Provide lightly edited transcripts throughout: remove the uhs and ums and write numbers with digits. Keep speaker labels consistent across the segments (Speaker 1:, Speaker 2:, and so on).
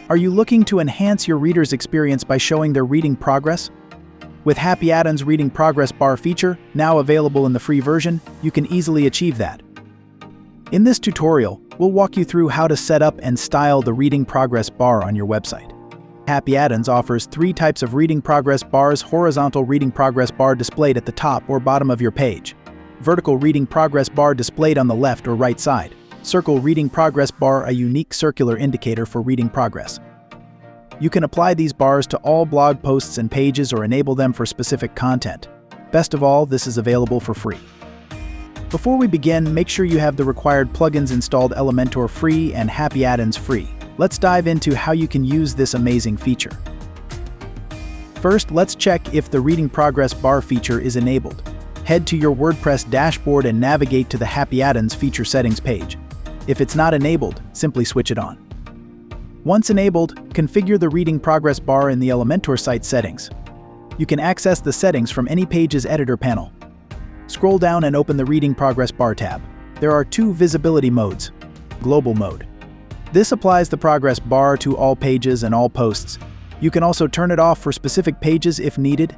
Speaker 1: Are you looking to enhance your reader's experience by showing their reading progress? With HappyAddons' Reading Progress Bar feature, now available in the free version, you can easily achieve that. In this tutorial, we'll walk you through how to set up and style the Reading Progress Bar on your website. HappyAddons offers 3 types of reading progress bars: horizontal reading progress bar displayed at the top or bottom of your page, vertical reading progress bar displayed on the left or right side, circle reading progress bar, a unique circular indicator for reading progress. You can apply these bars to all blog posts and pages or enable them for specific content. Best of all, this is available for free. Before we begin, make sure you have the required plugins installed: Elementor free and HappyAddons free. Let's dive into how you can use this amazing feature. First, let's check if the Reading Progress Bar feature is enabled. Head to your WordPress dashboard and navigate to the HappyAddons feature settings page. If it's not enabled, simply switch it on. Once enabled, configure the Reading Progress Bar in the Elementor site settings. You can access the settings from any page's editor panel. Scroll down and open the Reading Progress Bar tab. There are 2 visibility modes. Global mode. This applies the progress bar to all pages and all posts. You can also turn it off for specific pages if needed.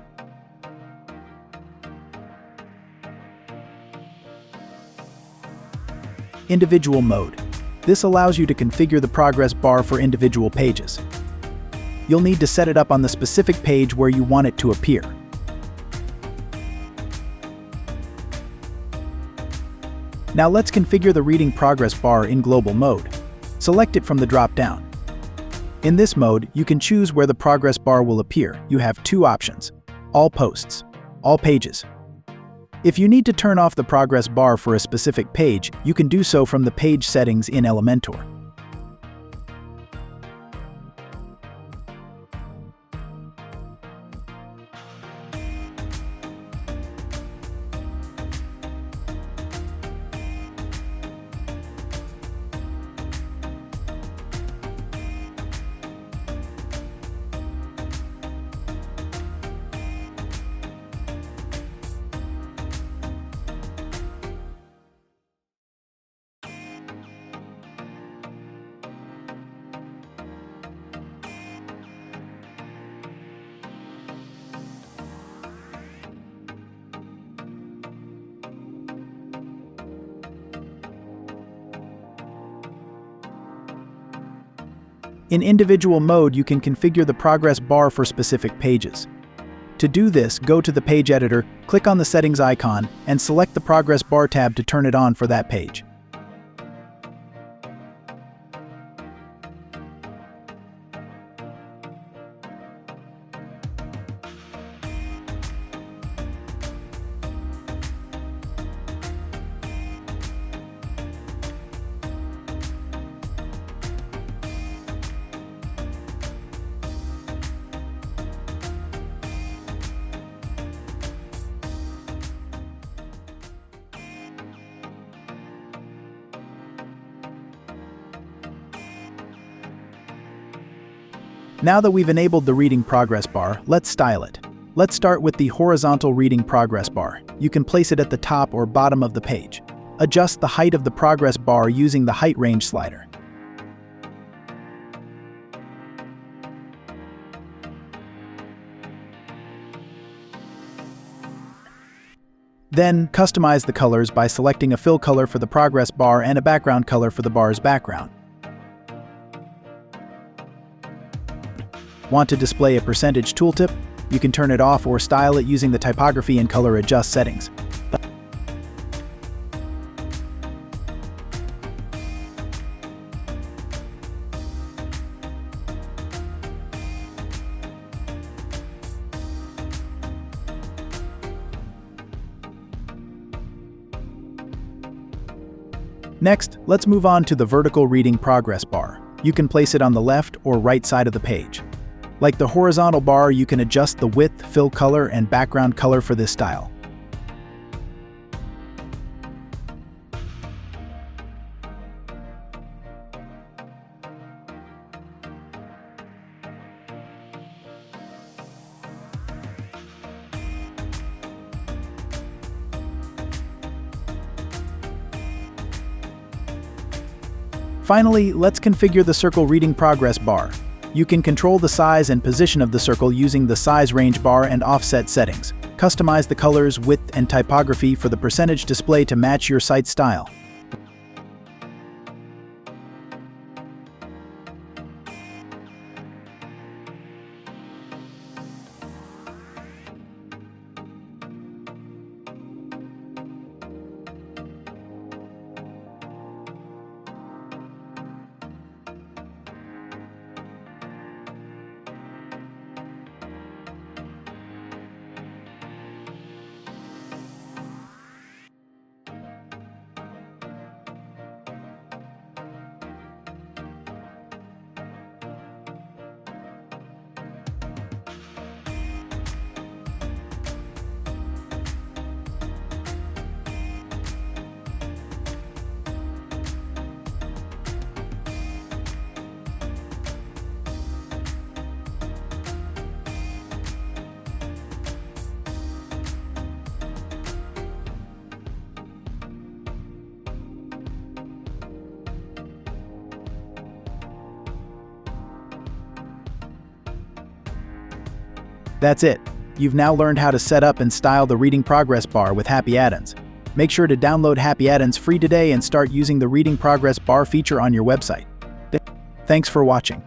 Speaker 1: Individual mode. This allows you to configure the progress bar for individual pages. You'll need to set it up on the specific page where you want it to appear. Now let's configure the Reading Progress Bar in global mode. Select it from the drop-down. In this mode, you can choose where the progress bar will appear. You have 2 options: all posts, all pages. If you need to turn off the progress bar for a specific page, you can do so from the page settings in Elementor. In individual mode, you can configure the progress bar for specific pages. To do this, go to the page editor, click on the settings icon, and select the progress bar tab to turn it on for that page. Now that we've enabled the Reading Progress Bar, let's style it. Let's start with the horizontal Reading Progress Bar. You can place it at the top or bottom of the page. Adjust the height of the progress bar using the height range slider. Then, customize the colors by selecting a fill color for the progress bar and a background color for the bar's background. Want to display a percentage tooltip? You can turn it off or style it using the typography and color adjust settings. Next, let's move on to the vertical Reading Progress Bar. You can place it on the left or right side of the page. Like the horizontal bar, you can adjust the width, fill color, and background color for this style. Finally, let's configure the circle Reading Progress Bar. You can control the size and position of the circle using the size range bar and offset settings. Customize the colors, width, and typography for the percentage display to match your site style. That's it. You've now learned how to set up and style the reading progress bar with HappyAddons. Make sure to download HappyAddons free today and start using the reading progress bar feature on your website. Thanks for watching.